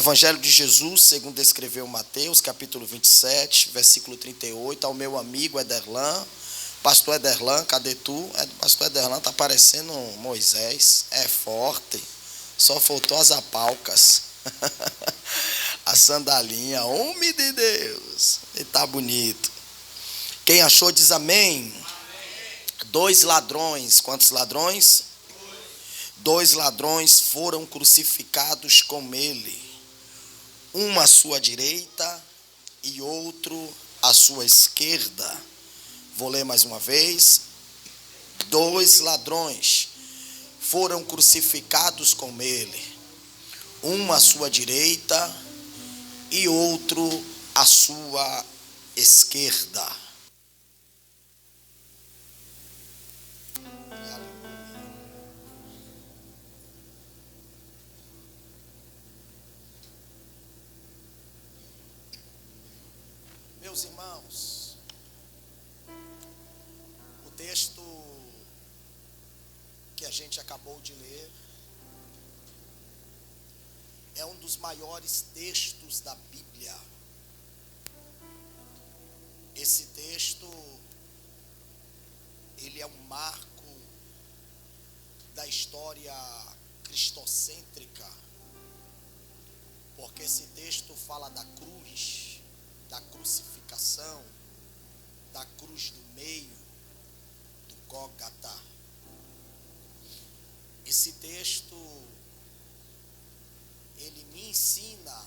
Evangelho de Jesus, segundo escreveu Mateus, capítulo 27, versículo 38, ao meu amigo Ederlan. Pastor Ederlan, cadê tu? Pastor Ederlan está parecendo Moisés, é forte, só faltou as apalcas, a sandalinha, homem de Deus, ele está bonito. Quem achou diz amém. Amém. 2 ladrões, quantos ladrões? 2 ladrões foram crucificados com ele, um à sua direita e outro à sua esquerda. Vou ler mais uma vez. 2 ladrões foram crucificados com ele, um à sua direita e outro à sua esquerda. Meus irmãos, o texto que a gente acabou de ler é um dos maiores textos da Bíblia. Esse texto, ele é um marco da história cristocêntrica, porque esse texto fala da cruz, da crucificação, da cruz do meio, do Gólgota. Esse texto, ele me ensina,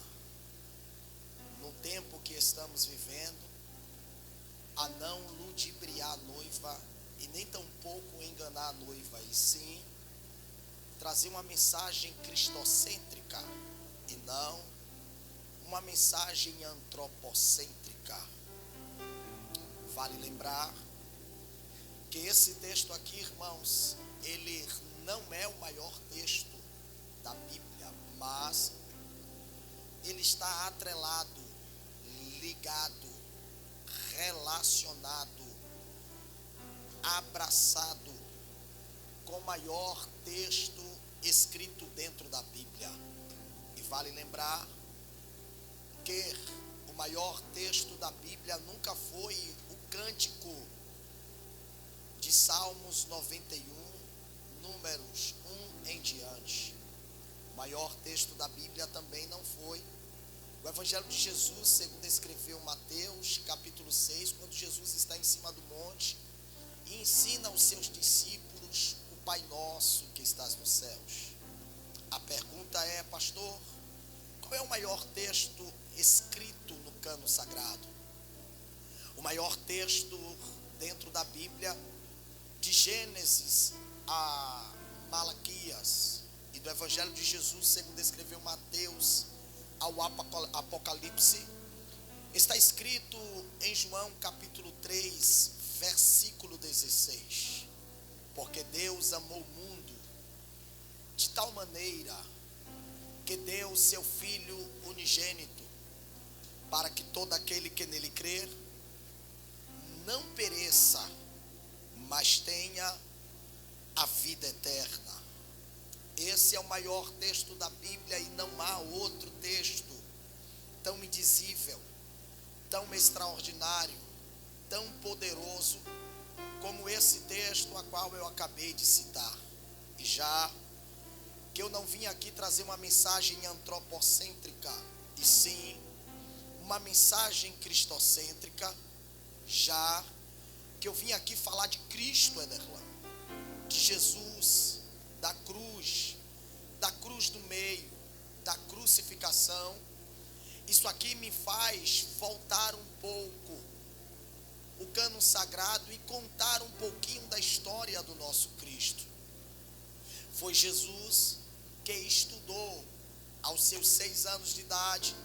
no tempo que estamos vivendo, a não ludibriar a noiva e nem tampouco enganar a noiva, e sim trazer uma mensagem cristocêntrica e não uma mensagem antropocêntrica. Vale lembrar que esse texto aqui, irmãos, ele não é o maior texto da Bíblia, mas ele está atrelado, ligado, relacionado, abraçado com o maior texto escrito dentro da Bíblia. E vale lembrar que o maior texto da Bíblia nunca foi o cântico de Salmos 91, Números 1 em diante. O maior texto da Bíblia também não foi o Evangelho de Jesus, segundo escreveu Mateus, capítulo 6, quando Jesus está em cima do monte e ensina aos seus discípulos o Pai Nosso que estás nos céus. A pergunta é, pastor, qual é o maior texto escrito no cânon sagrado? O maior texto dentro da Bíblia, de Gênesis a Malaquias, e do Evangelho de Jesus, segundo escreveu Mateus, ao Apocalipse, está escrito em João capítulo 3, versículo 16. Porque Deus amou o mundo de tal maneira que deu seu Filho unigênito, para que todo aquele que nele crer não pereça, mas tenha a vida eterna. Esse é o maior texto da Bíblia e não há outro texto tão indizível, tão extraordinário, tão poderoso como esse texto a qual eu acabei de citar. E já que eu não vim aqui trazer uma mensagem antropocêntrica, e sim uma mensagem cristocêntrica, já que eu vim aqui falar de Cristo, Ederlan, de Jesus, da cruz do meio, da crucificação. Isso aqui me faz voltar um pouco o cânon sagrado e contar um pouquinho da história do nosso Cristo. Foi Jesus que estudou aos seus 6 anos de idade,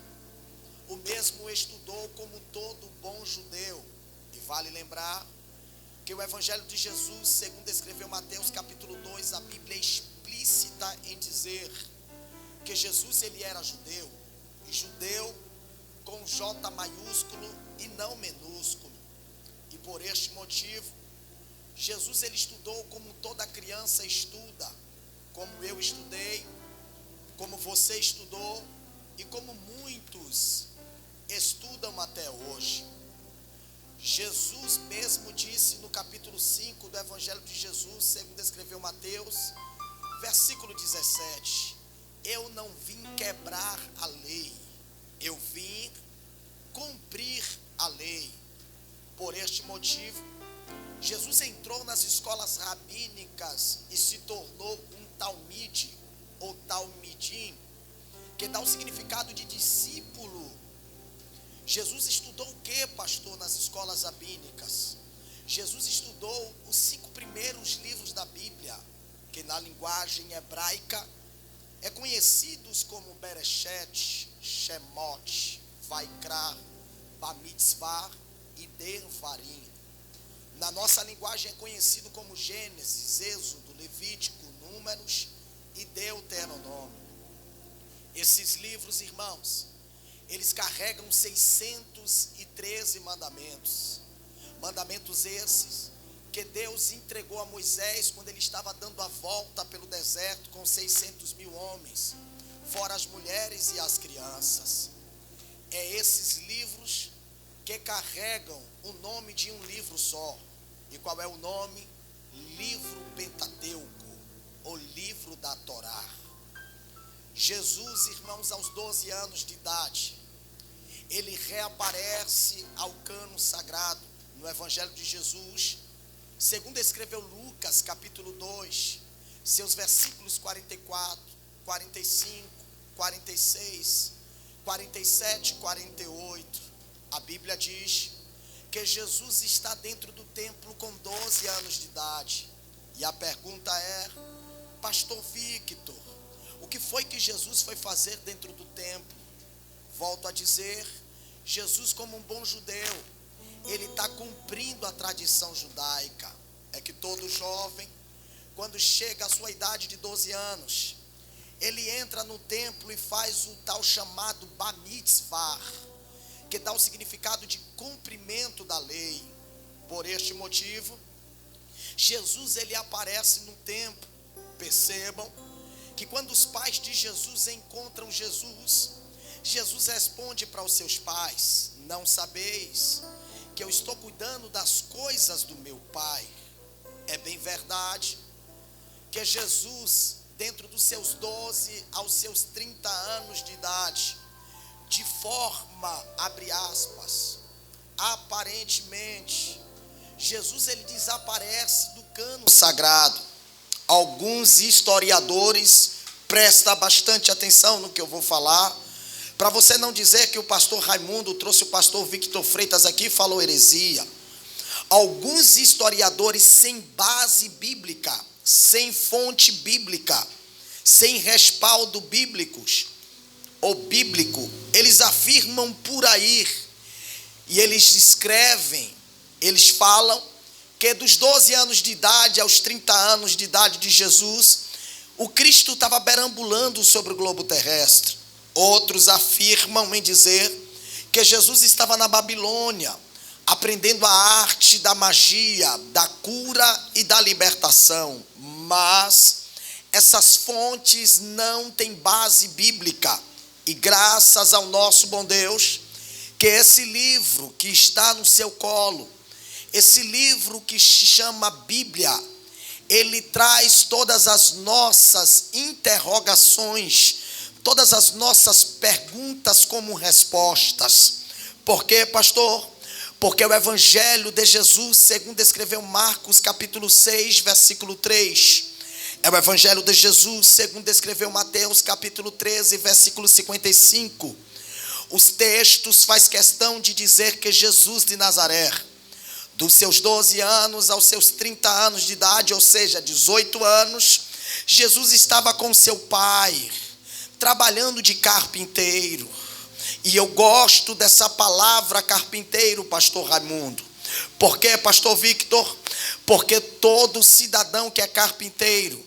o mesmo estudou como todo bom judeu. E vale lembrar que o Evangelho de Jesus, segundo escreveu Mateus capítulo 2, a Bíblia é explícita em dizer que Jesus ele era judeu, e judeu com J maiúsculo e não minúsculo. E por este motivo, Jesus ele estudou como toda criança estuda, como eu estudei, como você estudou, e como muitos estudam até hoje. Jesus mesmo disse no capítulo 5 do Evangelho de Jesus, segundo escreveu Mateus, versículo 17: eu não vim quebrar a lei, eu vim cumprir a lei. Por este motivo, Jesus entrou nas escolas rabínicas e se tornou um talmide ou talmidim, que dá o significado de discípulo. Jesus estudou o que, pastor, nas escolas rabínicas? Jesus estudou os 5 primeiros livros da Bíblia, que na linguagem hebraica é conhecidos como Bereshet, Shemot, Vaikra, Bamitzvah e Devarim. Na nossa linguagem é conhecido como Gênesis, Êxodo, Levítico, Números e Deuteronômio. Esses livros, irmãos, eles carregam 613 mandamentos. Mandamentos esses que Deus entregou a Moisés quando ele estava dando a volta pelo deserto com 600.000 homens, fora as mulheres e as crianças. É esses livros que carregam o nome de um livro só. E qual é o nome? Livro Pentateuco, o livro da Torá. Jesus, irmãos, aos 12 anos de idade, ele reaparece ao cano sagrado no Evangelho de Jesus, segundo escreveu Lucas, capítulo 2, seus versículos 44, 45, 46, 47 e 48. A Bíblia diz que Jesus está dentro do templo com 12 anos de idade. E a pergunta é: pastor Victor, o que foi que Jesus foi fazer dentro do templo? Volto a dizer, Jesus, como um bom judeu, ele está cumprindo a tradição judaica. É que todo jovem, quando chega à sua idade de 12 anos, ele entra no templo e faz o tal chamado Bamitzvah, que dá o significado de cumprimento da lei. Por este motivo, Jesus ele aparece no templo. Percebam que quando os pais de Jesus encontram Jesus, Jesus responde para os seus pais: não sabeis que eu estou cuidando das coisas do meu Pai? É bem verdade que Jesus, dentro dos seus 12 aos seus 30 anos de idade, de forma, abre aspas, aparentemente, Jesus ele desaparece do cano sagrado. Alguns historiadores, presta bastante atenção no que eu vou falar, para você não dizer que o pastor Raimundo trouxe o pastor Victor Freitas aqui e falou heresia. Alguns historiadores sem base bíblica, sem fonte bíblica, sem respaldo bíblicos ou bíblico, eles afirmam por aí, e eles escrevem, eles falam que dos 12 anos de idade aos 30 anos de idade de Jesus, o Cristo estava perambulando sobre o globo terrestre. Outros afirmam em dizer que Jesus estava na Babilônia, aprendendo a arte da magia, da cura e da libertação. Mas essas fontes não têm base bíblica. E graças ao nosso bom Deus, que esse livro que está no seu colo, esse livro que se chama Bíblia, ele traz todas as nossas interrogações, todas as nossas perguntas como respostas. Por quê, pastor? Porque o Evangelho de Jesus, segundo escreveu Marcos, capítulo 6, versículo 3. É o Evangelho de Jesus, segundo escreveu Mateus, capítulo 13, versículo 55. Os textos faz questão de dizer que Jesus de Nazaré, dos seus 12 anos aos seus 30 anos de idade, ou seja, 18 anos, Jesus estava com seu pai, trabalhando de carpinteiro. E eu gosto dessa palavra carpinteiro, pastor Raimundo. Por quê, pastor Victor? Porque todo cidadão que é carpinteiro,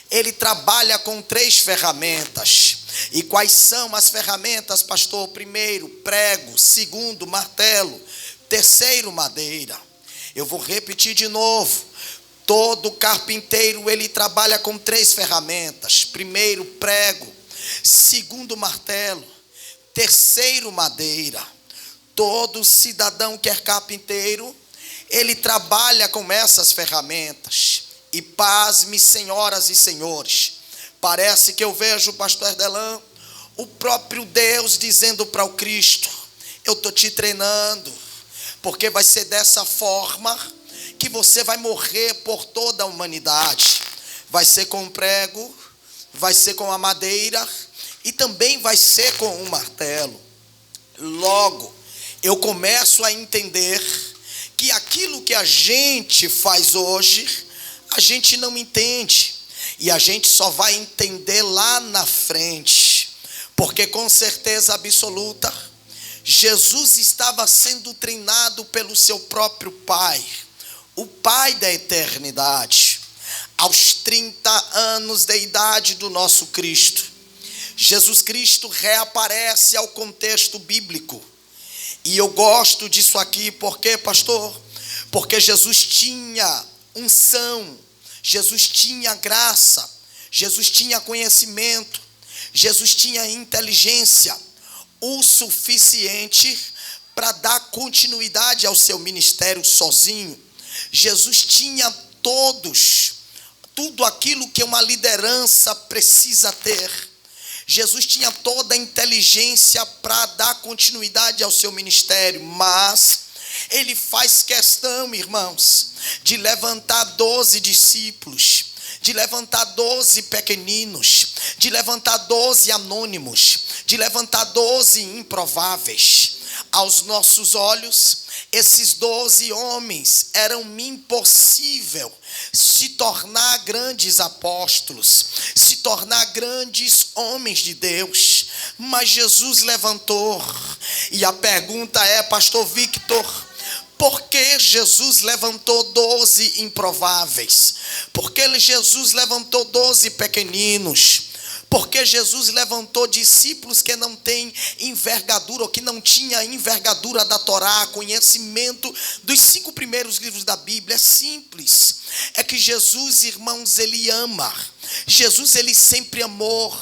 ele trabalha com 3 ferramentas. E quais são as ferramentas, pastor? Primeiro, prego. Segundo, martelo. Terceiro, madeira. Eu vou repetir de novo. Todo carpinteiro, ele trabalha com 3 ferramentas. Primeiro, prego. Segundo, martelo. Terceiro, madeira. Todo cidadão que é carpinteiro, ele trabalha com essas ferramentas. E pasme, senhoras e senhores, parece que eu vejo, pastor Erdelan, o próprio Deus dizendo para o Cristo: eu estou te treinando, porque vai ser dessa forma que você vai morrer por toda a humanidade. Vai ser com o prego, vai ser com a madeira e também vai ser com um martelo. Logo, eu começo a entender que aquilo que a gente faz hoje, a gente não entende. E a gente só vai entender lá na frente. Porque com certeza absoluta, Jesus estava sendo treinado pelo seu próprio Pai, o Pai da eternidade. Aos 30 anos de idade do nosso Cristo, Jesus Cristo reaparece ao contexto bíblico. E eu gosto disso aqui, por quê, pastor? Porque Jesus tinha unção, Jesus tinha graça, Jesus tinha conhecimento, Jesus tinha inteligência o suficiente para dar continuidade ao seu ministério sozinho. Jesus tinha tudo aquilo que uma liderança precisa ter. Jesus tinha toda a inteligência para dar continuidade ao seu ministério, mas ele faz questão, irmãos, de levantar 12 discípulos, de levantar 12 pequeninos, de levantar 12 anônimos, de levantar 12 improváveis. Aos nossos olhos, esses 12 homens eram impossível se tornar grandes apóstolos, se tornar grandes homens de Deus, mas Jesus levantou. E a pergunta é, pastor Victor, por que Jesus levantou 12 improváveis? Por que Jesus levantou 12 pequeninos? Porque Jesus levantou discípulos que não têm envergadura, ou que não tinha envergadura da Torá, conhecimento dos 5 primeiros livros da Bíblia. É simples. É que Jesus, irmãos, ele ama. Jesus, ele sempre amou.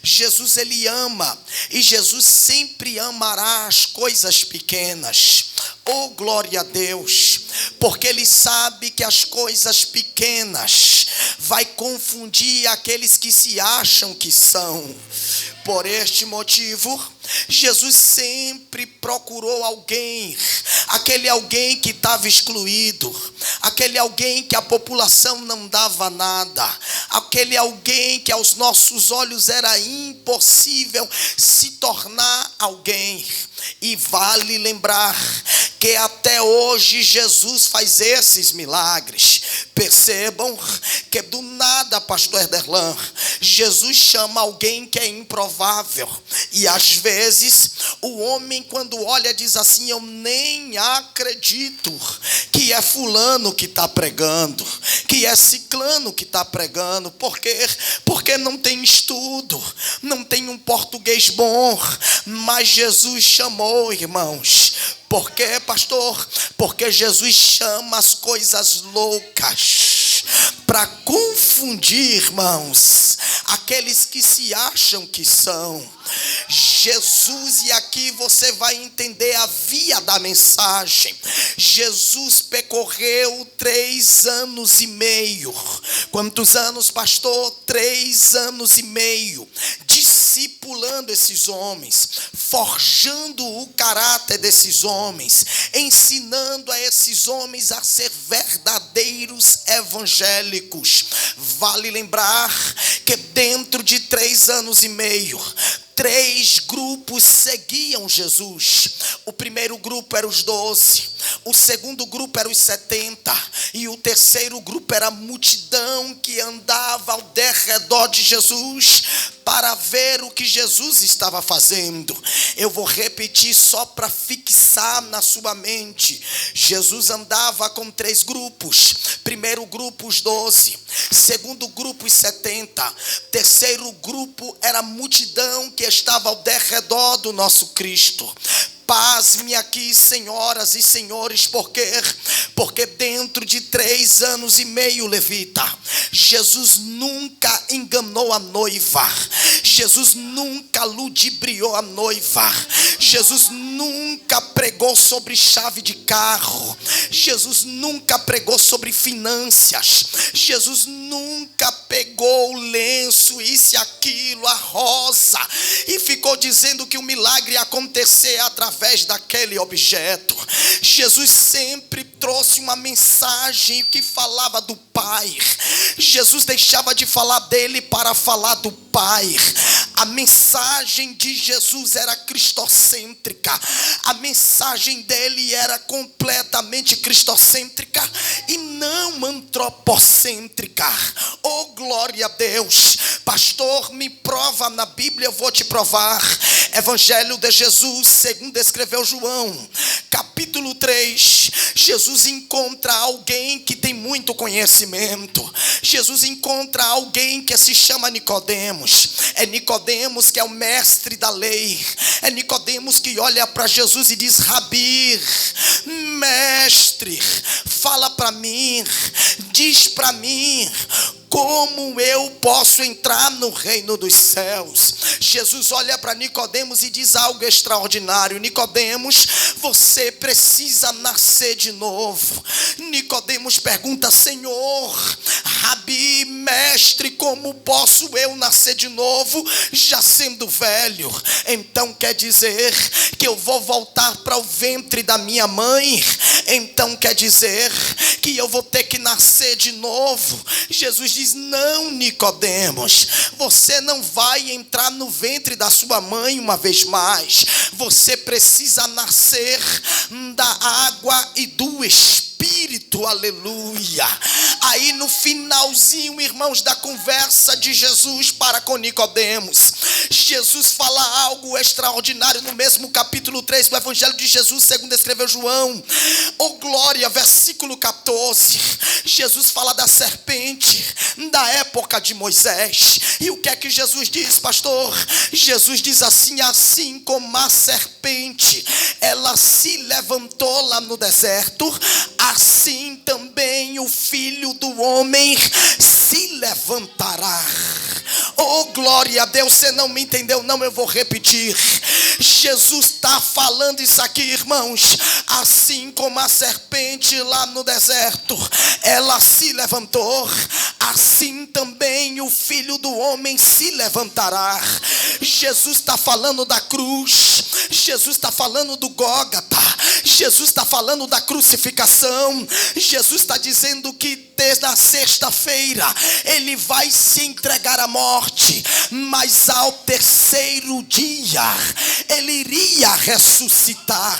Jesus, ele ama. E Jesus sempre amará as coisas pequenas. Oh, glória a Deus. Porque ele sabe que as coisas pequenas vai confundir aqueles que se acham que são. Por este motivo, Jesus sempre procurou alguém, aquele alguém que estava excluído, aquele alguém que a população não dava nada, aquele alguém que aos nossos olhos era impossível se tornar alguém. E vale lembrar que até hoje Jesus faz esses milagres. Percebam que do nada, pastor Erdelan, Jesus chama alguém que é improvável. E às vezes o homem, quando olha, diz assim: eu nem acredito que é fulano que está pregando, que é ciclano que está pregando. Por quê? Porque não tem estudo, não tem um português bom. Mas Jesus chamou, irmãos. Por quê, pastor? Porque Jesus chama as coisas loucas para confundir, irmãos, aqueles que se acham que são. Jesus, e aqui você vai entender a via da mensagem. Jesus percorreu 3 anos e meio. Quantos anos, pastor? 3 anos e meio. Discipulando esses homens, forjando o caráter desses homens, ensinando a esses homens a ser verdadeiros evangélicos. Vale lembrar que dentro de 3 anos e meio, 3 grupos seguiam Jesus. O primeiro grupo era os 12, o segundo grupo era os 70, e o terceiro grupo era a multidão que andava ao derredor de Jesus para ver o que Jesus estava fazendo. Eu vou repetir só para fixar na sua mente. Jesus andava com 3 grupos. Primeiro grupo, os 12. Segundo grupo, os 70. Terceiro grupo era a multidão que estava ao derredor do nosso Cristo. pasme aqui, senhoras e senhores, porque dentro de 3 anos e meio, levita, Jesus nunca enganou a noiva, Jesus nunca ludibriou a noiva, Jesus nunca pregou sobre chave de carro, Jesus nunca pregou sobre finanças, Jesus nunca pegou o lenço, isso e aquilo, a rosa, e ficou dizendo que o milagre ia acontecer através daquele objeto. Jesus sempre trouxe uma mensagem que falava do Pai. Jesus deixava de falar dele para falar do Pai. A mensagem de Jesus era cristocêntrica. A mensagem dele era completamente cristocêntrica e não antropocêntrica. Oh, glória a Deus. Pastor, me prova na Bíblia, eu vou te provar. Evangelho de Jesus, segundo escreveu João, capítulo 3. Jesus encontra alguém que tem muito conhecimento. Jesus encontra alguém que se chama Nicodemos. É Nicodemos que é o mestre da lei. É Nicodemos que olha para Jesus e diz: Rabi, mestre, fala para mim, diz para mim, como eu posso entrar no reino dos céus? Jesus olha para Nicodemos e diz algo extraordinário: Nicodemos, você precisa nascer de novo. Nicodemos pergunta: Senhor, Rabi, mestre, como posso eu nascer de novo, já sendo velho? Então quer dizer que eu vou voltar para o ventre da minha mãe? Então quer dizer que eu vou ter que nascer de novo? Jesus diz: não, Nicodemos, você não vai entrar no ventre da sua mãe uma vez mais. Você precisa nascer da água e do Espírito, aleluia. Aí no finalzinho, irmãos, da conversa de Jesus para com Nicodemos, Jesus fala algo extraordinário no mesmo capítulo 3 do Evangelho de Jesus, segundo escreveu João. Oh, glória, versículo 14. Jesus fala da serpente da época de Moisés. E o que é que Jesus diz, pastor? Jesus diz assim: assim como a serpente, ela se levantou lá no deserto, assim também o Filho do Homem se levantará. Oh, glória a Deus. Você não me entendeu? Não, eu vou repetir. Jesus está falando isso aqui, irmãos. Assim como a serpente lá no deserto, ela se levantou, assim também o Filho do Homem se levantará. Jesus está falando da cruz. Jesus está falando do Gólgota. Jesus está falando da crucificação. Jesus está dizendo que desde a sexta-feira ele vai se entregar à morte, mas ao terceiro dia ele iria ressuscitar.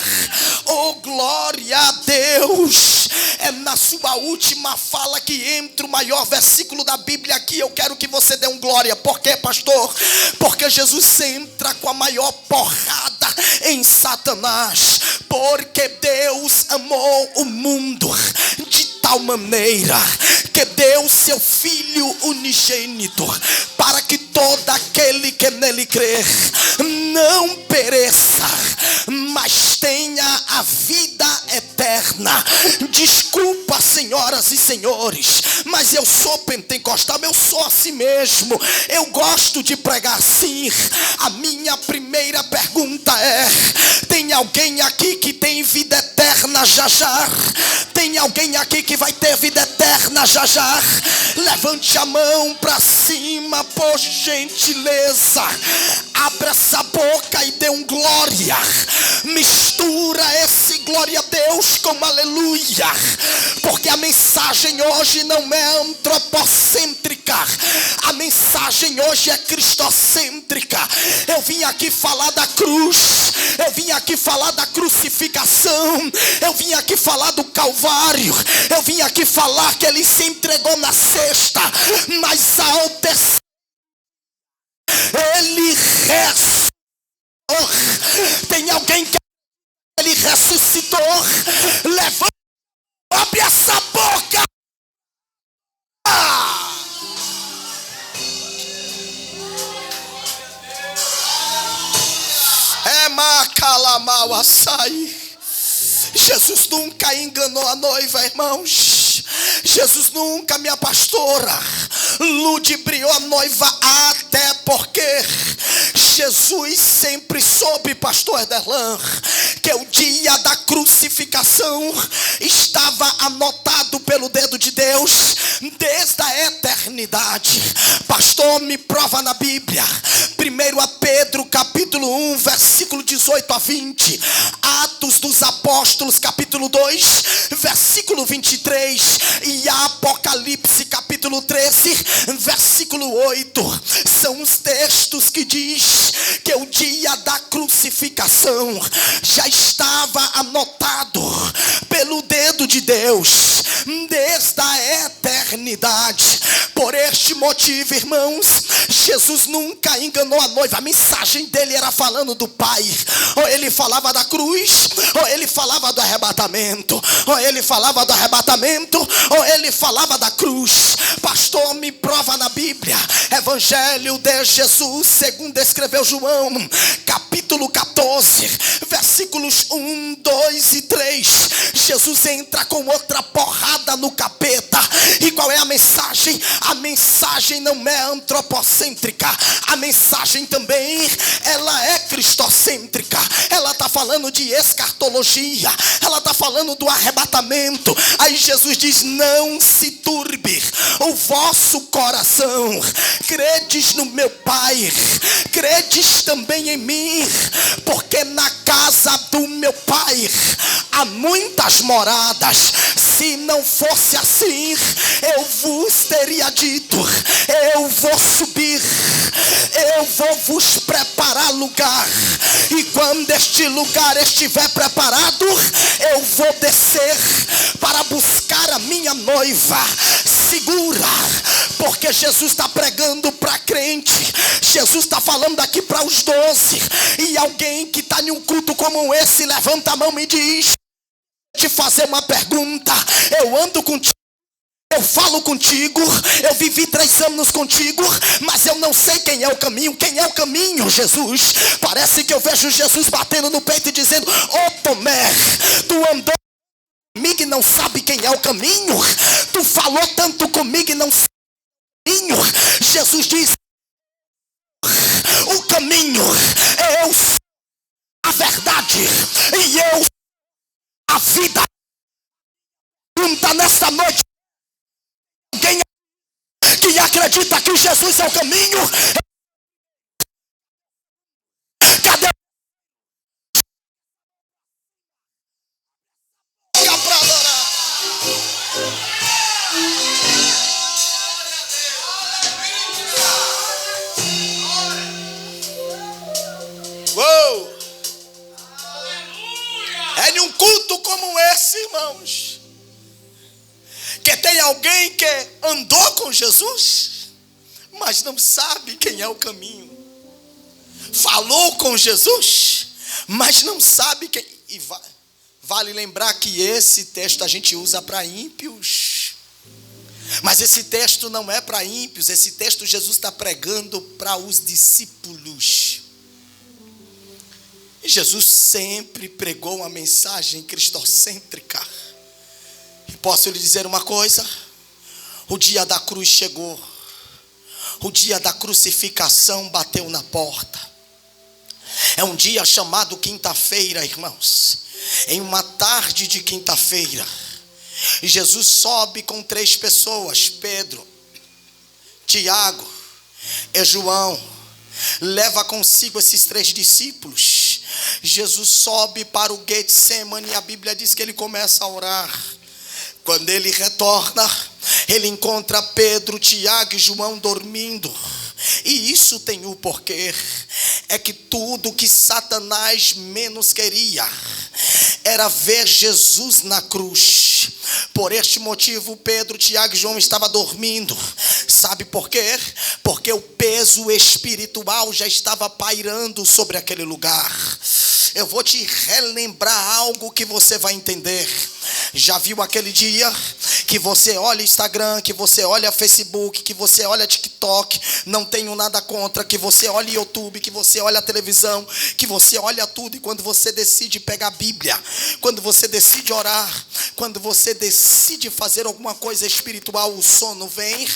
Oh, glória a Deus. É na sua última fala que entra o maior versículo da Bíblia aqui. Eu quero que você dê um glória. Por quê, pastor? Porque Jesus entra com a maior porrada em Satanás. Porque Deus amou o mundo de tal maneira que deu seu Filho unigênito, para que todo aquele que nele crer não pereça, mas tenha a vida eterna. Desculpa, senhoras e senhores, mas eu sou pentecostal, eu sou assim mesmo. Eu gosto de pregar assim. A minha primeira pergunta é: tem alguém aqui que tem vida eterna já já? Tem alguém aqui que vai ter vida eterna já já? Levante a mão para cima, por gentileza. Abra essa boca e dê um glória. Mistura esse glória a Deus com aleluia. Porque a mensagem hoje não é antropocêntrica. A mensagem hoje é cristocêntrica. Eu vim aqui falar da cruz. Eu vim aqui falar da crucificação. Eu vim aqui falar do Calvário. Eu vim aqui falar que ele se entregou na sexta, mas ao terceiro ele ressuscitou. Tem alguém que ele ressuscitou? Levanta, abre essa boca. É maca Alamal açaí. Jesus nunca enganou a noiva, irmãos. Jesus nunca, minha pastora, ludibriou a noiva, até porque Jesus sempre soube, pastor Ederlan, que o dia da crucificação estava anotado pelo dedo de Deus desde a eternidade. Pastor, me prova na Bíblia. 1 Pedro capítulo 1, versículo 18 a 20. Atos dos Apóstolos capítulo 2, versículo 23. E Apocalipse capítulo 13, versículo 8. São os textos que diz que o dia da crucificação já estava anotado pelo dedo de Deus desde a eternidade. Por este motivo, irmãos, Jesus nunca enganou a noiva. A mensagem dele era falando do Pai. Ou ele falava da cruz, ou ele falava do arrebatamento. Ou ele falava do arrebatamento, ou ele falava da cruz. Pastor, me prova na Bíblia. Evangelho de Jesus, segundo escreveu João, capítulo 14, versículos 1, 2 e 3. Jesus entra com outra porrada no capeta. E qual é a mensagem? A mensagem não é antropocêntrica. A mensagem também, ela é cristocêntrica. Ela está falando de escatologia. Ela está falando do arrebatamento. Aí Jesus diz: não se turbe o vosso coração. Credes no meu Pai, credes também em mim, porque na casa do meu Pai há muitas moradas. Se não fosse assim, eu vos teria dito: eu vou subir, eu vou vos preparar lugar, e quando este lugar estiver preparado, eu vou descer para buscar a minha noiva. Segura, porque Jesus está pregando para crente. Jesus está falando aqui para os 12. E alguém que está em um culto como esse, levanta a mão e diz: te fazer uma pergunta. Eu ando contigo, eu falo contigo, eu vivi 3 anos contigo, mas eu não sei quem é o caminho. Quem é o caminho? Jesus. Parece que eu vejo Jesus batendo no peito e dizendo: ô Tomé, tu andou comigo e não sabe quem é o caminho? Tu falou tanto comigo e não sabe o caminho? Jesus diz: o caminho, eu sou a verdade e eu sou a vida. Pergunta nesta noite: alguém que acredita que Jesus é o caminho? Cadê a pra adorar? Uou! É em um culto como esse, irmãos, que tem alguém que andou com Jesus, mas não sabe quem é o caminho. Falou com Jesus, mas não sabe quem. E vale lembrar que esse texto a gente usa para ímpios. Mas esse texto não é para ímpios. Esse texto Jesus está pregando para os discípulos. E Jesus sempre pregou uma mensagem cristocêntrica. E posso lhe dizer uma coisa: o dia da cruz chegou. O dia da crucificação bateu na porta. É um dia chamado quinta-feira, irmãos. Em uma tarde de quinta-feira, e Jesus sobe com 3 pessoas: Pedro, Tiago e João. Leva consigo esses 3 discípulos. Jesus sobe para o Getsemane e a Bíblia diz que ele começa a orar. Quando ele retorna, ele encontra Pedro, Tiago e João dormindo. E isso tem o porquê. É que tudo que Satanás menos queria era ver Jesus na cruz. Por este motivo, Pedro, Tiago e João estavam dormindo. Sabe por quê? Porque o peso espiritual já estava pairando sobre aquele lugar. Eu vou te relembrar algo que você vai entender. Já viu aquele dia Que você olha Instagram, que você olha Facebook, que você olha TikTok, não tenho nada contra. Que você olha YouTube, que você olha a televisão, que você olha tudo. E quando você decide pegar a Bíblia, quando você decide orar, quando você decide fazer alguma coisa espiritual, o sono vem.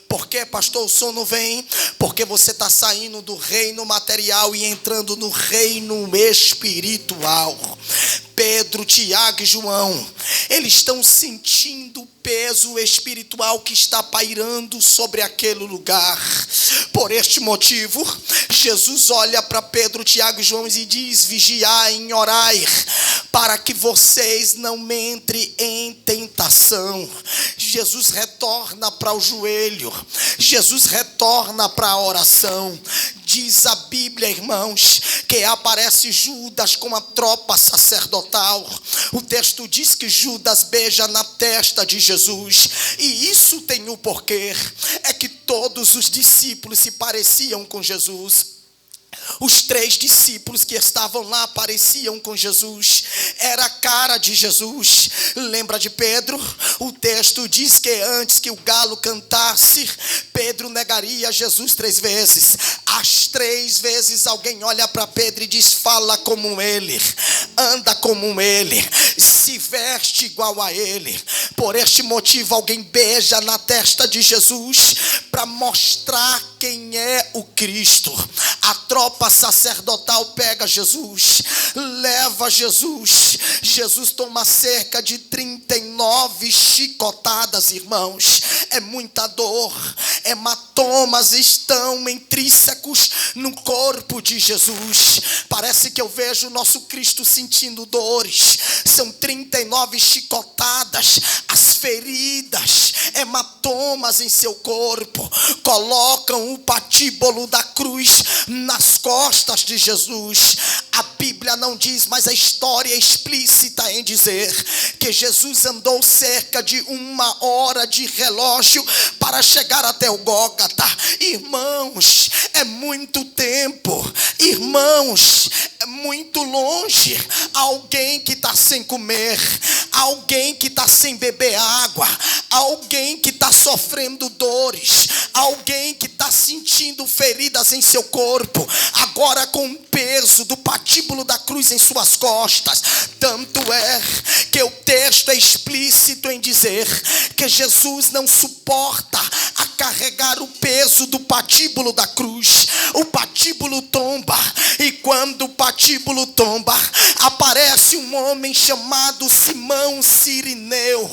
Por que, pastor, o sono vem? Porque você está saindo do reino material e entrando no reino espiritual. Pedro, Tiago e João, eles estão sentindo o peso espiritual que está pairando sobre aquele lugar. Por este motivo, Jesus olha para Pedro, Tiago e João e diz: vigiai e orai, para que vocês não entrem em tentação. Jesus retorna para o joelho, Jesus retorna para a oração. Diz a Bíblia, irmãos, que aparece Judas com a tropa sacerdotal. O texto diz que Judas beija na testa de Jesus. E isso tem o porquê. É que todos os discípulos se pareciam com Jesus. Os 3 discípulos que estavam lá pareciam com Jesus. Era a cara de Jesus. Lembra de Pedro? O texto diz que antes que o galo cantasse, Pedro negaria Jesus 3 vezes. As 3 vezes alguém olha para Pedro e diz: fala como ele, anda como ele, se veste igual a ele. Por este motivo alguém beija na testa de Jesus para mostrar quem é o Cristo. A tropa sacerdotal pega Jesus, leva Jesus. Jesus toma cerca de 39 chicotadas, irmãos. É muita dor. Hematomas estão intrínsecos no corpo de Jesus. Parece que eu vejo o nosso Cristo sentindo dores. São 39 chicotadas, as feridas, hematomas em seu corpo. Colocam o patíbulo da cruz nas costas de Jesus. A Bíblia não diz, mas a história é explícita em dizer que Jesus andou cerca de 1 hora de relógio para chegar até o Gólgota. Irmãos, é muito tempo. Irmãos, é muito longe. Alguém que está sem comer, alguém que está sem beber água, alguém que está sofrendo dores, alguém que está sentindo feridas em seu corpo, agora com o peso do patíbulo da cruz em suas costas. Tanto é que o texto é explícito em dizer que Jesus não suporta a carregar o peso do patíbulo da cruz. O patíbulo tomba, e quando o patíbulo tomba, aparece um homem chamado Simão Cirineu.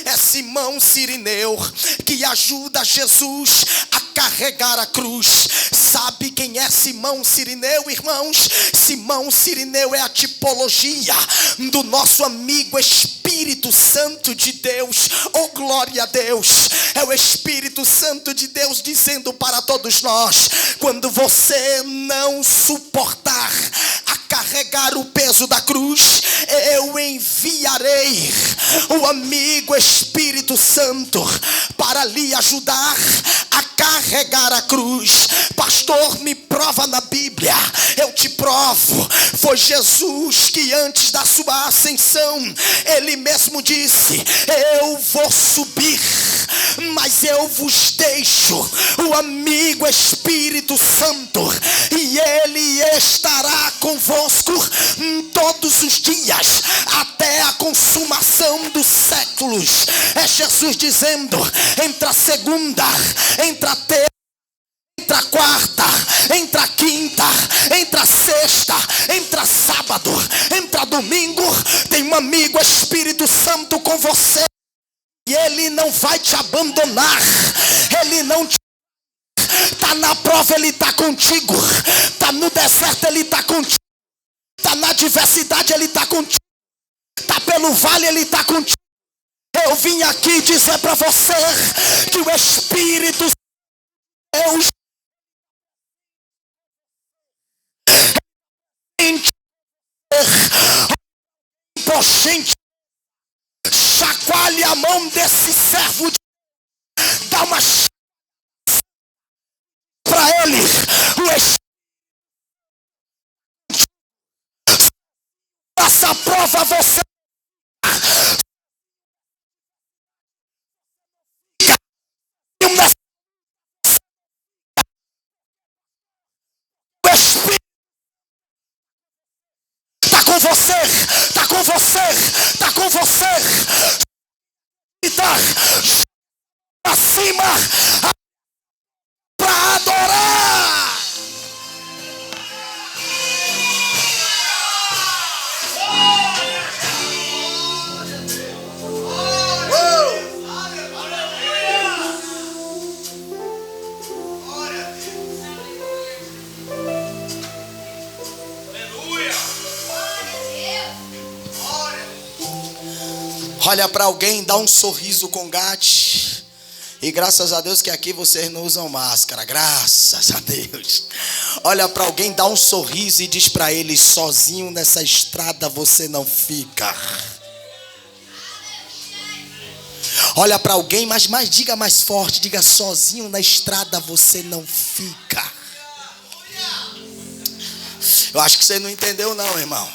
É Simão Cirineu que ajuda Jesus a carregar a cruz. Sabe quem é Simão Cirineu, irmãos? Simão Cirineu é a tipologia do nosso amigo Espírito Santo de Deus. Oh, glória a Deus! É o Espírito Santo de Deus dizendo para todos nós: quando você não suportar a carregar o peso da cruz, eu enviarei o amigo Espírito Santo para lhe ajudar a carregar a cruz. Pastor, me prova na Bíblia. Eu te provo. Foi Jesus que antes da sua ascensão, ele mesmo disse: eu vou subir, mas eu vos deixo o amigo Espírito Santo, e ele estará convosco todos os dias até a consumação dos séculos. É Jesus dizendo: entre a segunda, entre a terça, entre a quarta, entre a quinta, entre a sexta, entre a sábado, entre a domingo, tem um amigo Espírito Santo com você. E ele não vai te abandonar. Ele não te... Está na prova, ele está contigo. Está no deserto, ele está contigo. Está na adversidade, ele está contigo. Está pelo vale, ele está contigo. Eu vim aqui dizer para você que o Espírito de Deus gente, chacoalhe a mão desse servo, dá uma para ele. O Espírito, essa prova você você, está com você, está com você. Está acima para adorar. Olha para alguém, dá um sorriso com gato. E graças a Deus que aqui vocês não usam máscara. Graças a Deus. Olha para alguém, dá um sorriso e diz para ele: sozinho nessa estrada você não fica. Olha para alguém, mas diga mais forte. Diga: sozinho na estrada você não fica. Eu acho que você não entendeu não, irmão.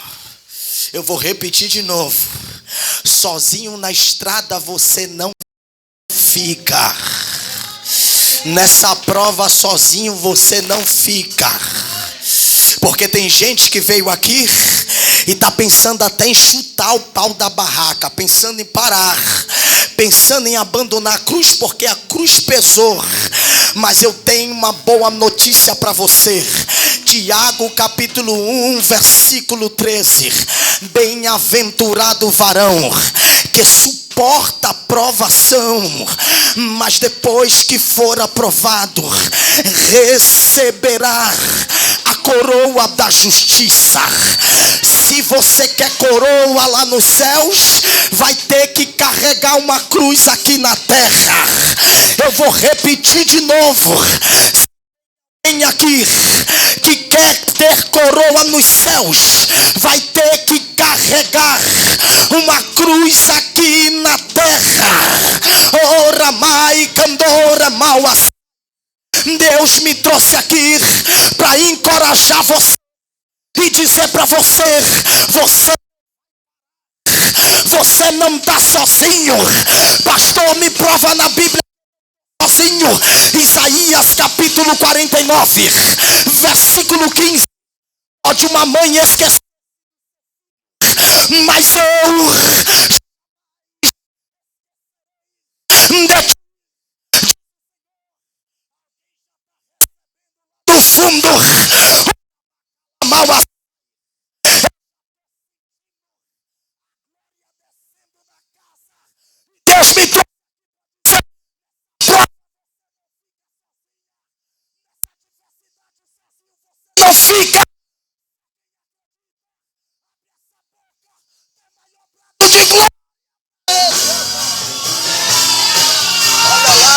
Eu vou repetir de novo. Sozinho na estrada você não fica. Nessa prova sozinho você não fica. Porque tem gente que veio aqui e está pensando até em chutar o pau da barraca, pensando em parar, pensando em abandonar a cruz, porque a cruz pesou. Mas eu tenho uma boa notícia para você. Tiago capítulo 1 versículo 13. Bem-aventurado o varão que suporta a provação, mas depois que for aprovado, receberá a coroa da justiça. Se você quer coroa lá nos céus, vai ter que carregar uma cruz aqui na terra. Eu vou repetir de novo. Quem aqui que quer ter coroa nos céus, vai ter que carregar uma cruz aqui na terra. Ora mai candora mal. Deus me trouxe aqui para encorajar você e dizer para você: você não está sozinho. Pastor, me prova na Bíblia sozinho. Isaías capítulo 49 versículo 15. Pode uma mãe esquecer, mas eu do fundo mal. Deus me trouxe. Não fica de glória. Olha lá.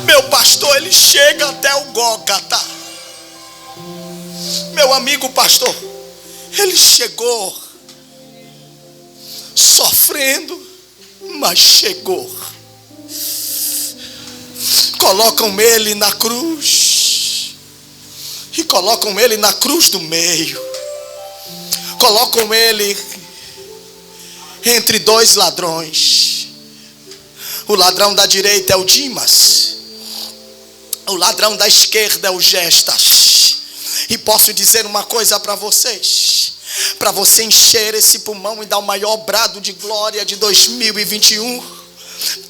Meu pastor, ele chega até o Gólgota. Meu amigo pastor, ele chegou sofrendo, mas chegou. Colocam ele na cruz e colocam ele na cruz do meio. Colocam ele entre dois ladrões. O ladrão da direita é o Dimas, o ladrão da esquerda é o Gestas. E posso dizer uma coisa para vocês, para você encher esse pulmão e dar o maior brado de glória de 2021.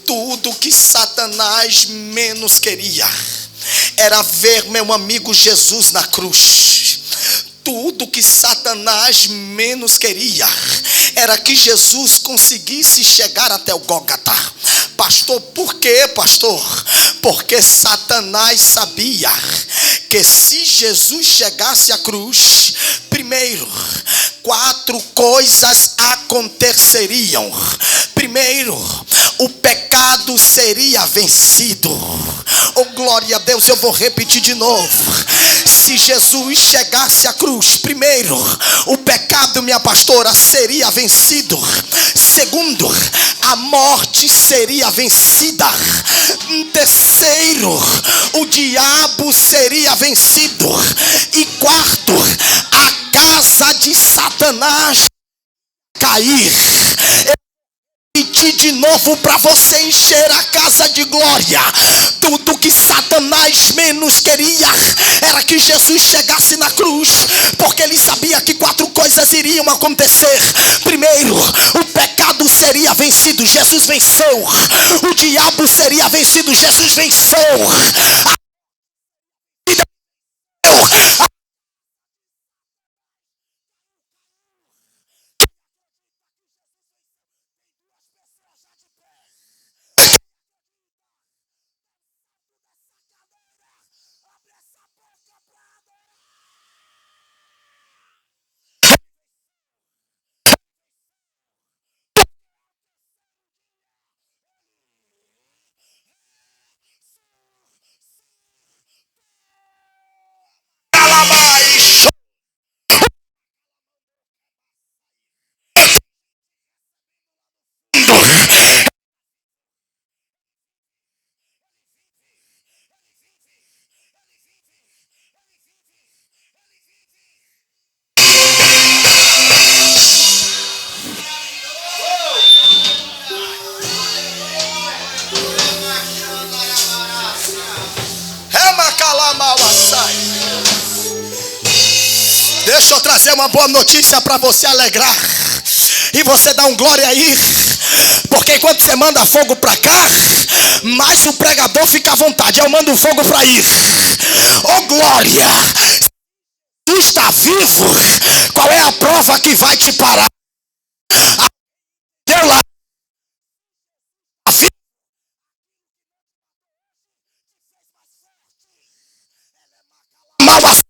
Tudo que Satanás menos queria era ver meu amigo Jesus na cruz. Tudo que Satanás menos queria era que Jesus conseguisse chegar até o Gólgota. Pastor, por quê, pastor? Porque Satanás sabia que se Jesus chegasse à cruz, primeiro, 4 coisas aconteceriam. Primeiro, o pecado seria vencido. Oh, glória a Deus, eu vou repetir de novo. Se Jesus chegasse à cruz, primeiro, o pecado, minha pastora, seria vencido. Segundo, a morte seria vencida. Terceiro, o diabo seria vencido. E quarto, a casa de Satanás cair. Repetir de novo para você encher a casa de glória. Tudo que Satanás menos queria era que Jesus chegasse na cruz, porque ele sabia que 4 coisas iriam acontecer. Primeiro, o pecado seria vencido, Jesus venceu. O diabo seria vencido, Jesus venceu. Deixa eu trazer uma boa notícia para você alegrar. E você dá um glória aí. Porque enquanto você manda fogo para cá, mais o pregador fica à vontade. Eu mando fogo para ir. Oh glória! Tu está vivo. Qual é a prova que vai te parar? Deu lá. Mal assim.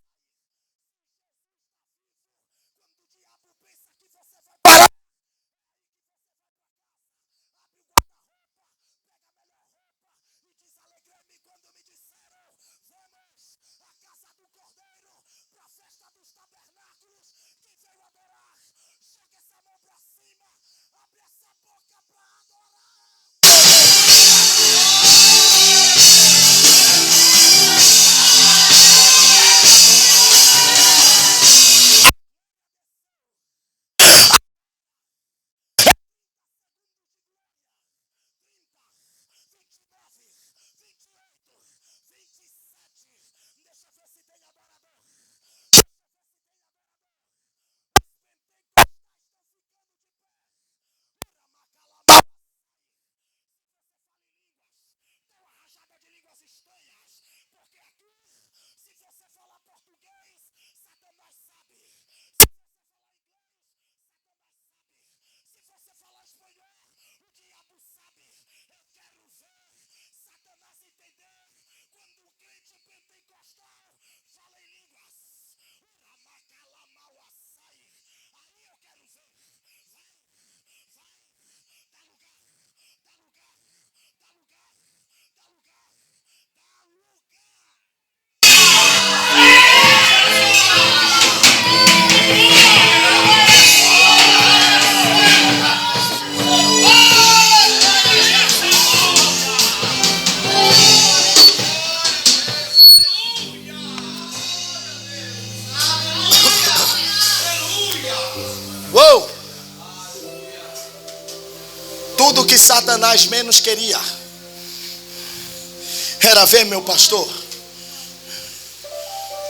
Uou! Tudo que Satanás menos queria era ver, meu pastor,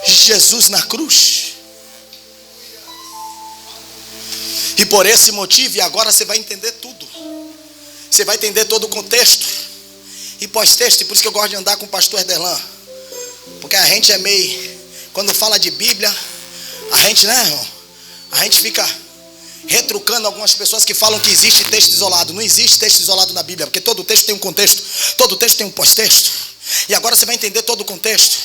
Jesus na cruz. E por esse motivo, e agora você vai entender tudo. Você vai entender todo o contexto e pós-texto. E por isso que eu gosto de andar com o pastor Erdelan. Porque a gente é meio... Quando fala de Bíblia, a gente, né, irmão? A gente fica retrucando algumas pessoas que falam que existe texto isolado. Não existe texto isolado na Bíblia, porque todo texto tem um contexto, todo texto tem um pós-texto. E agora você vai entender todo o contexto.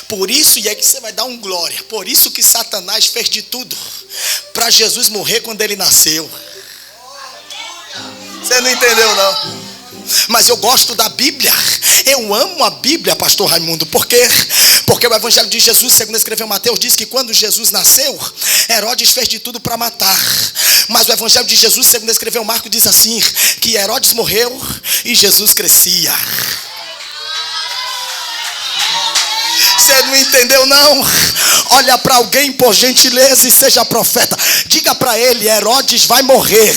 Por isso, e aí que você vai dar um glória. Por isso que Satanás fez de tudo para Jesus morrer quando ele nasceu. Você não entendeu, não? Mas eu gosto da Bíblia. Eu amo a Bíblia, pastor Raimundo. Por quê? Porque o Evangelho de Jesus, segundo escreveu Mateus, diz que quando Jesus nasceu, Herodes fez de tudo para matar. Mas o Evangelho de Jesus, segundo escreveu Marcos, diz assim, que Herodes morreu e Jesus crescia. Você não entendeu, não? Olha para alguém, por gentileza, e seja profeta. Diga para ele, Herodes vai morrer,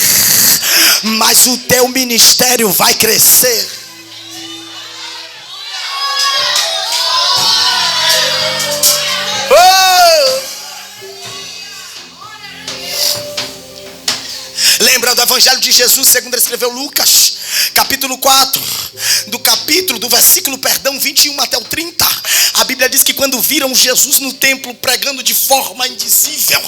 mas o teu ministério vai crescer. do Evangelho de Jesus, segundo ele escreveu Lucas, capítulo 4, do versículo 21 até o 30, a Bíblia diz que quando viram Jesus no templo pregando de forma indizível,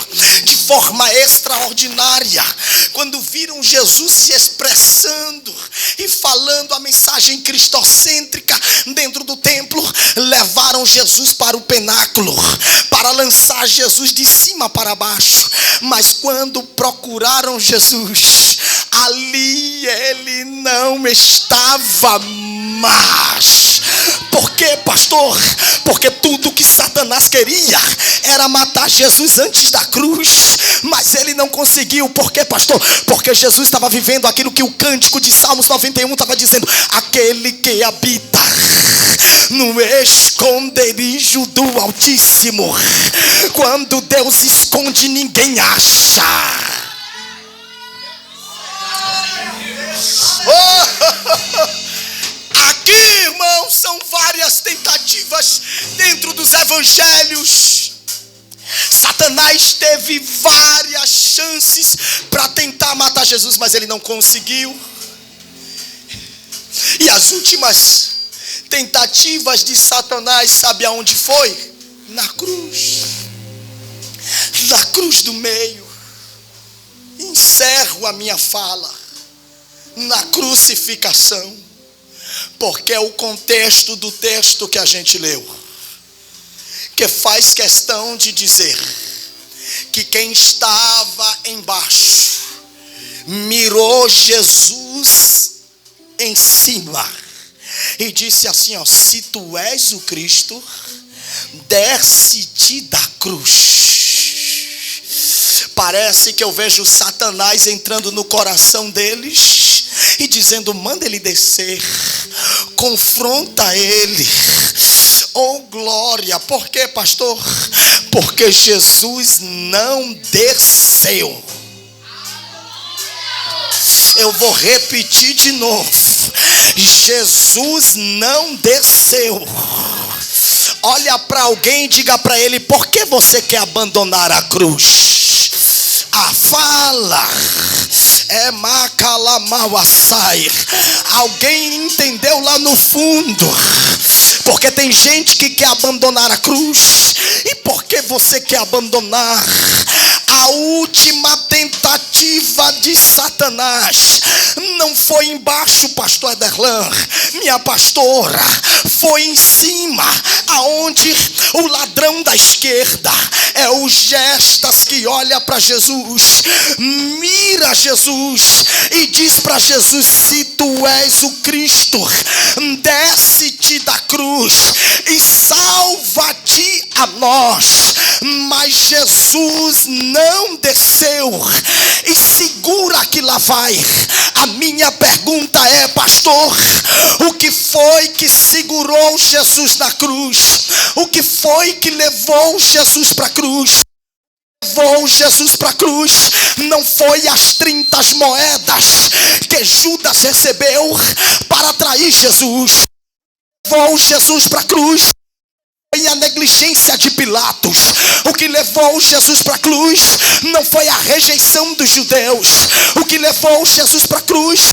de forma extraordinária, quando viram Jesus se expressando e falando a mensagem cristocêntrica dentro do templo, levaram Jesus para o penáculo, para lançar Jesus de cima para baixo. Mas quando procuraram Jesus, ali ele não estava mais. Por quê, pastor? Porque tudo que Satanás queria era matar Jesus antes da cruz, mas ele não conseguiu. Por quê, pastor? Porque Jesus estava vivendo aquilo que o cântico de Salmos 91 estava dizendo: aquele que habita no esconderijo do Altíssimo, quando Deus esconde, ninguém acha. Aqui, irmãos, são várias tentativas dentro dos evangelhos. Satanás teve várias chances para tentar matar Jesus, mas ele não conseguiu. E as últimas tentativas de Satanás, sabe aonde foi? Na cruz. Na cruz do meio. Encerro a minha fala na crucificação, porque é o contexto do texto que a gente leu que faz questão de dizer que quem estava embaixo mirou Jesus em cima e disse assim, ó: se tu és o Cristo, desce-te da cruz. Parece que eu vejo Satanás entrando no coração deles e dizendo: manda ele descer, confronta ele. Oh glória! Por quê, pastor? Porque Jesus não desceu. Eu vou repetir de novo: Jesus não desceu. Olha para alguém e diga para ele: por que você quer abandonar a cruz? A fala é macalamauaçai. Alguém entendeu lá no fundo? Porque tem gente que quer abandonar a cruz. E por que você quer abandonar? A última tentativa de Satanás não foi embaixo, pastor Ederlan, minha pastora, foi em cima, aonde o ladrão da esquerda é o Gestas, que olha para Jesus, mira Jesus e diz para Jesus: se tu és o Cristo, desce-te da cruz e salva-te a nós. Mas Jesus não desceu. E segura que lá vai. A minha pergunta é, pastor, o que foi que segurou Jesus na cruz? O que foi que levou Jesus para a cruz? Levou Jesus para a cruz não foi as 30 moedas que Judas recebeu para atrair Jesus. Levou Jesus para a cruz foi a negligência de Pilatos. O que levou Jesus para a cruz não foi a rejeição dos judeus. O que levou Jesus para a cruz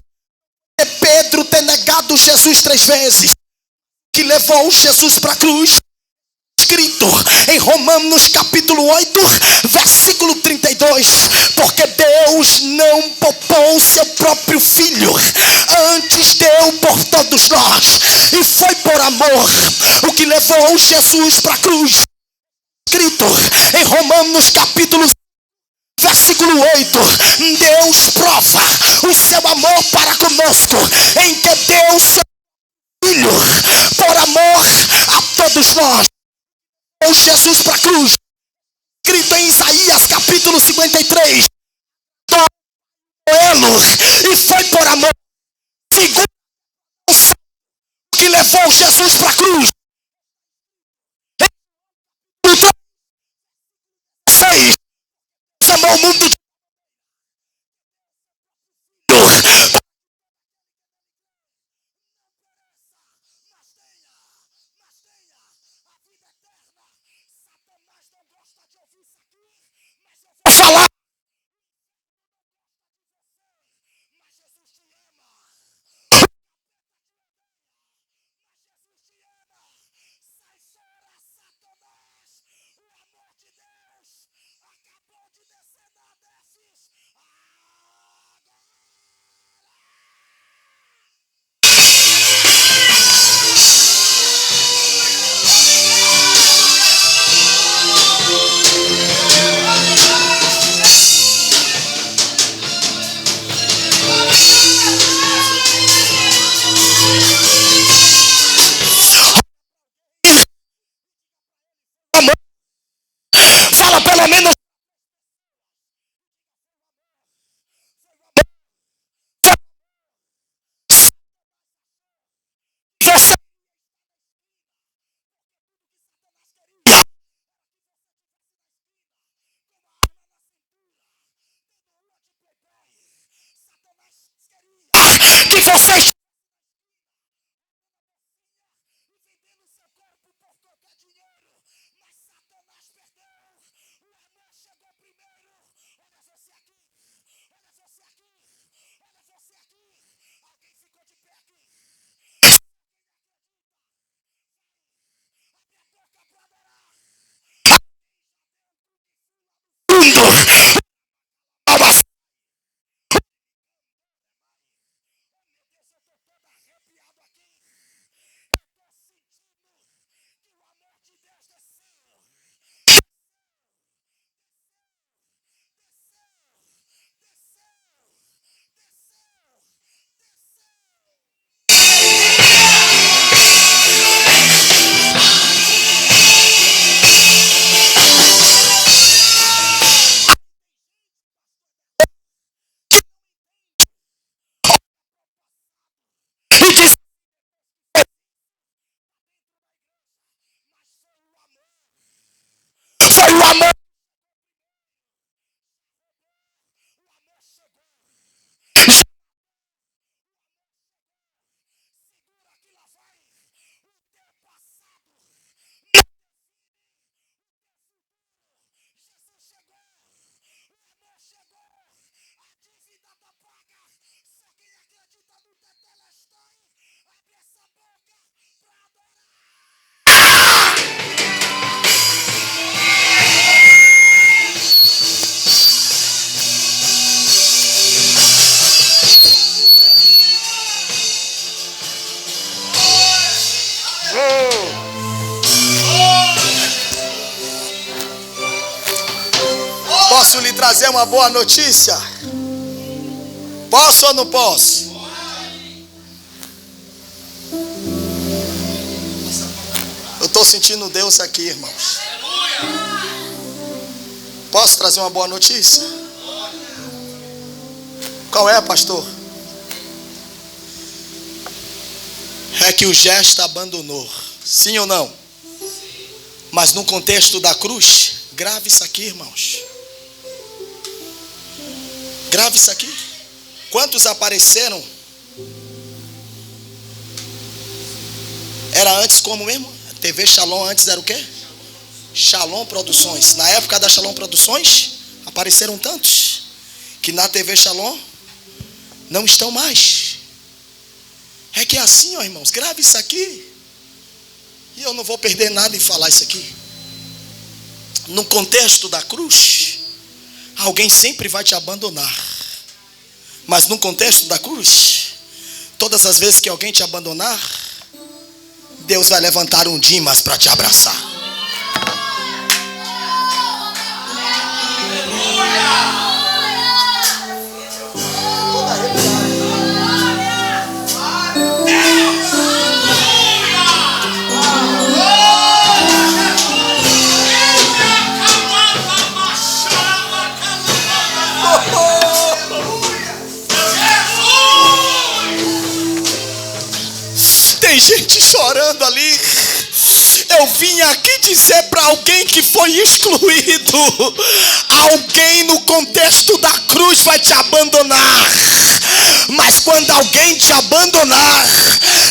é Pedro ter negado Jesus 3 vezes. O que levou Jesus para a cruz, escrito em Romanos capítulo 8, versículo 32, porque Deus não poupou seu próprio filho, antes deu por todos nós, e foi por amor. O que levou Jesus para a cruz, escrito em Romanos capítulo 5, versículo 8, Deus prova o seu amor para conosco, em que deu seu filho por amor a todos nós. Jesus para a cruz, escrito em Isaías capítulo 53, e foi por amor. Segundo o que levou Jesus para a cruz, amou o mundo de falar. menos você que você está vendendo seu corpo por qualquer dinheiro, mas Satanás perdeu. O amor chegou primeiro. Olha você aqui, olha você aqui, olha você aqui. Alguém ficou de pé aqui. Abre a boca para adorar. Foi o amor. Segura que lá vai. O teu passado. Jesus chegou. O amor chegou. A dívida tá paga. Só quem acredita no Tetelestai, abre essa boca pra adorar. Posso lhe trazer uma boa notícia? Posso ou não posso? Eu estou sentindo Deus aqui, irmãos. Posso trazer uma boa notícia? Qual é, pastor? É que o gesto abandonou. Sim ou não? Mas no contexto da cruz, grave isso aqui, irmãos. Grave isso aqui. Quantos apareceram? Era antes como mesmo? A TV Shalom antes era o quê? Shalom Produções. Na época da Shalom Produções, apareceram tantos que na TV Shalom não estão mais. É que é assim, ó, irmãos. Grave isso aqui. E eu não vou perder nada em falar isso aqui. No contexto da cruz, alguém sempre vai te abandonar. Mas no contexto da cruz, todas as vezes que alguém te abandonar, Deus vai levantar um Dimas para te abraçar. Tem gente chorando ali. Eu vim aqui dizer para alguém que foi excluído: alguém no contexto da cruz vai te abandonar. Mas quando alguém te abandonar,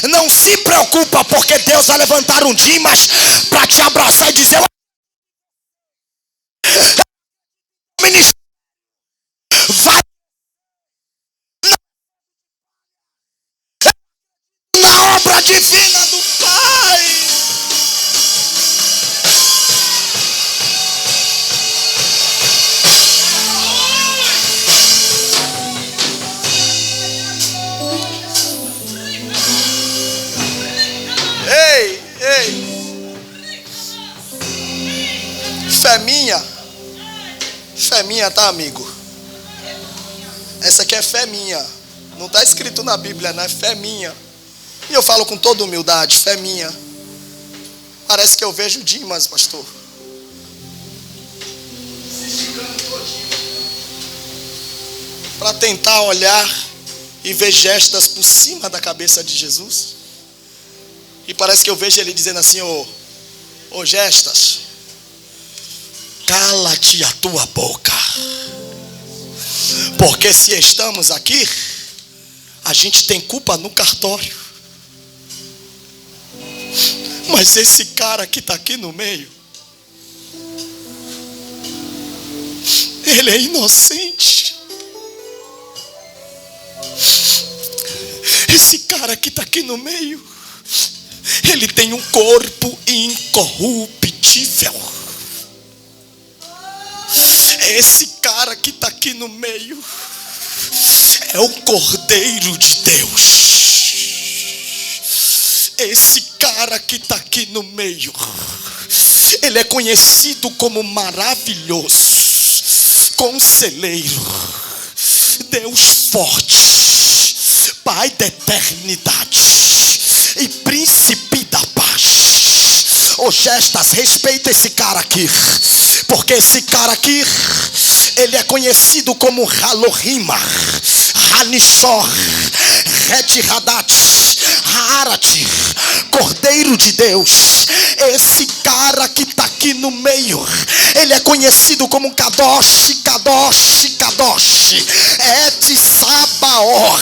não se preocupa, porque Deus vai levantar um Dimas para te abraçar e dizer: vai na obra divina do Pai. Ei, fé minha. Fé minha, tá, amigo? Essa aqui é fé minha. Não está escrito na Bíblia, não é fé minha. E eu falo com toda humildade, fé minha. Parece que eu vejo Dimas, pastor. para tentar olhar e ver gestas por cima da cabeça de Jesus. E parece que eu vejo ele dizendo assim: ô Gestas, cala-te a tua boca, porque se estamos aqui, a gente tem culpa no cartório. Mas esse cara que está aqui no meio, ele é inocente. Esse cara que está aqui no meio, ele tem um corpo incorruptível. Esse cara que está aqui no meio é o Cordeiro de Deus. Esse cara que está aqui no meio, ele é conhecido como maravilhoso, conselheiro, Deus forte, Pai da eternidade e príncipe da paz. Ô Gestas, respeita esse cara aqui, porque esse cara aqui, ele é conhecido como Halohima, Hanishor, Ret-Hadat, Haarat, Cordeiro de Deus. Esse cara que está aqui no meio, ele é conhecido como Kadosh, Kadosh, Kadosh, Et Sabaor,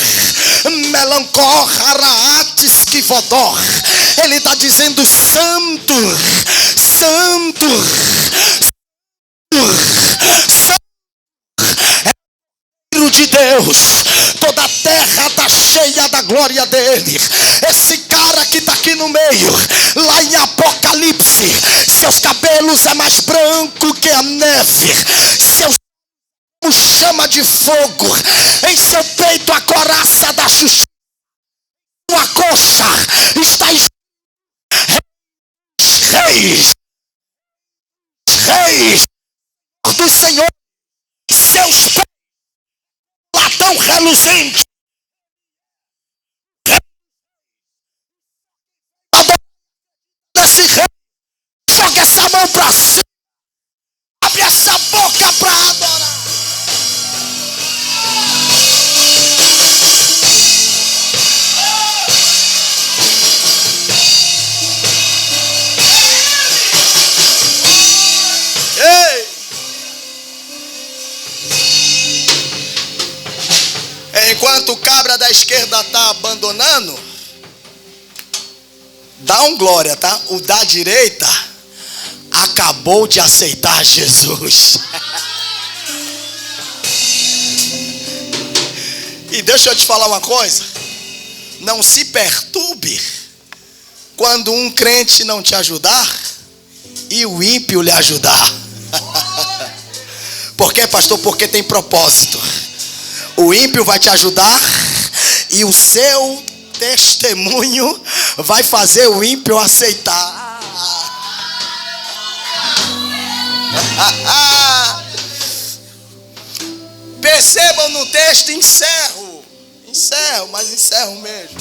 Melancor, Haraates, Kivodor. Ele está dizendo: santo, santo, de Deus, toda a terra está cheia da glória dele. Esse cara que está aqui no meio, lá em Apocalipse, seus cabelos é mais branco que a neve, seus olhos chama de fogo, em seu peito a coraça da justiça, sua coxa está escrito reis, reis do Senhor, seus pés latão reluzente. Esse rei, joga essa mão para cima, abre essa boca para adorar. Ei! Enquanto o cabra da esquerda está abandonando, dá um glória, tá? O da direita acabou de aceitar Jesus. E deixa eu te falar uma coisa: não se perturbe quando um crente não te ajudar e o ímpio lhe ajudar. Por quê, pastor? Porque tem propósito. O ímpio vai te ajudar e o seu testemunho vai fazer o ímpio aceitar. Percebam no texto, encerro, mas encerro mesmo.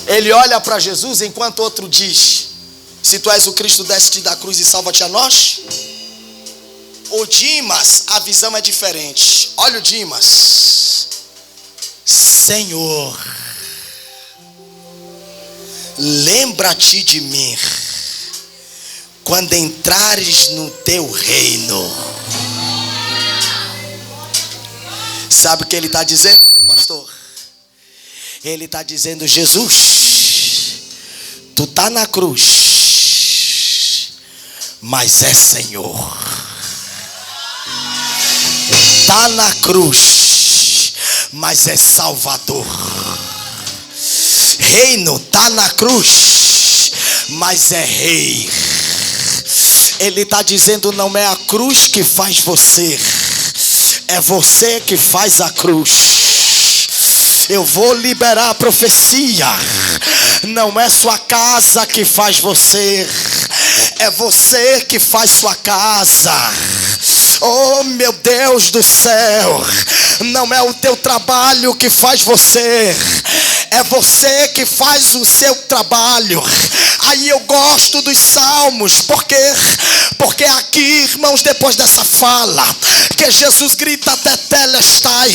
Ele olha para Jesus enquanto outro diz: se tu és o Cristo, desce-te da cruz e salva-te a nós. O Dimas, a visão é diferente. Olha o Dimas: Senhor, lembra-te de mim quando entrares no teu reino. Sabe o que ele está dizendo, meu pastor? Ele está dizendo: Jesus, tu está na cruz, mas é Senhor. Está na cruz, mas é Salvador. Reino, está na cruz, mas é Rei. Ele está dizendo: não é a cruz que faz você, é você que faz a cruz. Eu vou liberar a profecia. Não é sua casa que faz você, é você que faz sua casa. Oh, meu Deus do céu, não é o teu trabalho que faz você, é você que faz o seu trabalho. Aí eu gosto dos salmos, porque aqui, irmãos, depois dessa fala, que Jesus grita tetelestai,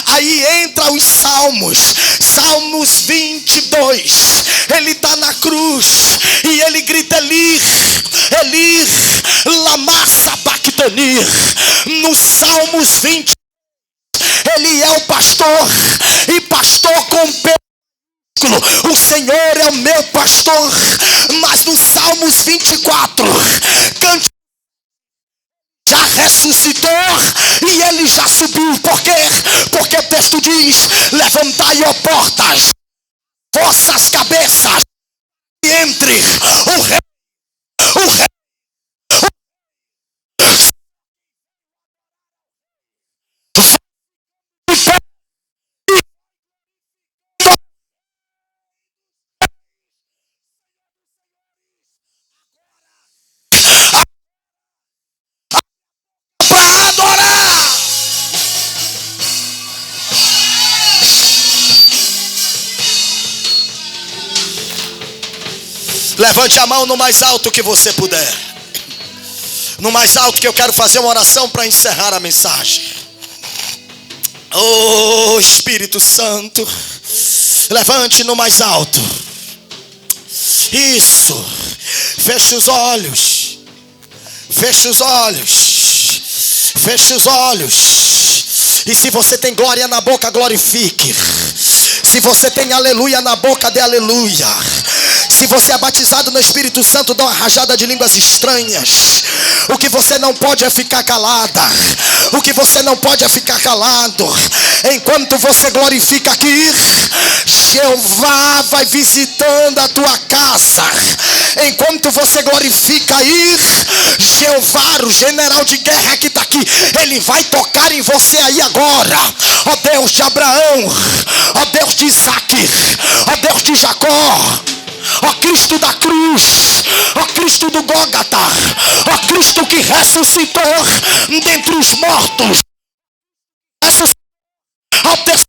aí entra os salmos. Salmos 22, ele está na cruz e ele grita Eli, Eli, lama sabachthani. No Salmos 20, ele é o pastor, e pastor com o Senhor é o meu pastor. Mas no Salmos 24, cante, já ressuscitou e ele já subiu. Por quê? Porque o texto diz: levantai, ó portas, vossas cabeças, e entre o rei, o rei. Para adorar. Levante a mão no mais alto que você puder. No mais alto, que eu quero fazer uma oração para encerrar a mensagem. Oh Espírito Santo, levante no mais alto. Isso. Feche os olhos. Feche os olhos. Feche os olhos. E se você tem glória na boca, glorifique. Se você tem aleluia na boca, dê aleluia. Se você é batizado no Espírito Santo, dá uma rajada de línguas estranhas. O que você não pode é ficar calada. O que você não pode é ficar calado. Enquanto você glorifica aqui, Jeová vai visitando a tua casa. Enquanto você glorifica aí, Jeová, o general de guerra que está aqui, ele vai tocar em você aí agora. Ó Deus de Abraão, ó Deus de Isaac, ó Deus de Jacó, ó Cristo da cruz, ó Cristo do Gólgota, ó Cristo que ressuscitou dentre os mortos, ressuscitou ao terceiro,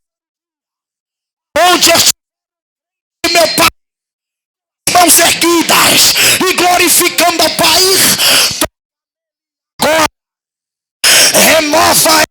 onde eu estive, meu Pai, mãos erguidas e glorificando ao Pai. Agora renova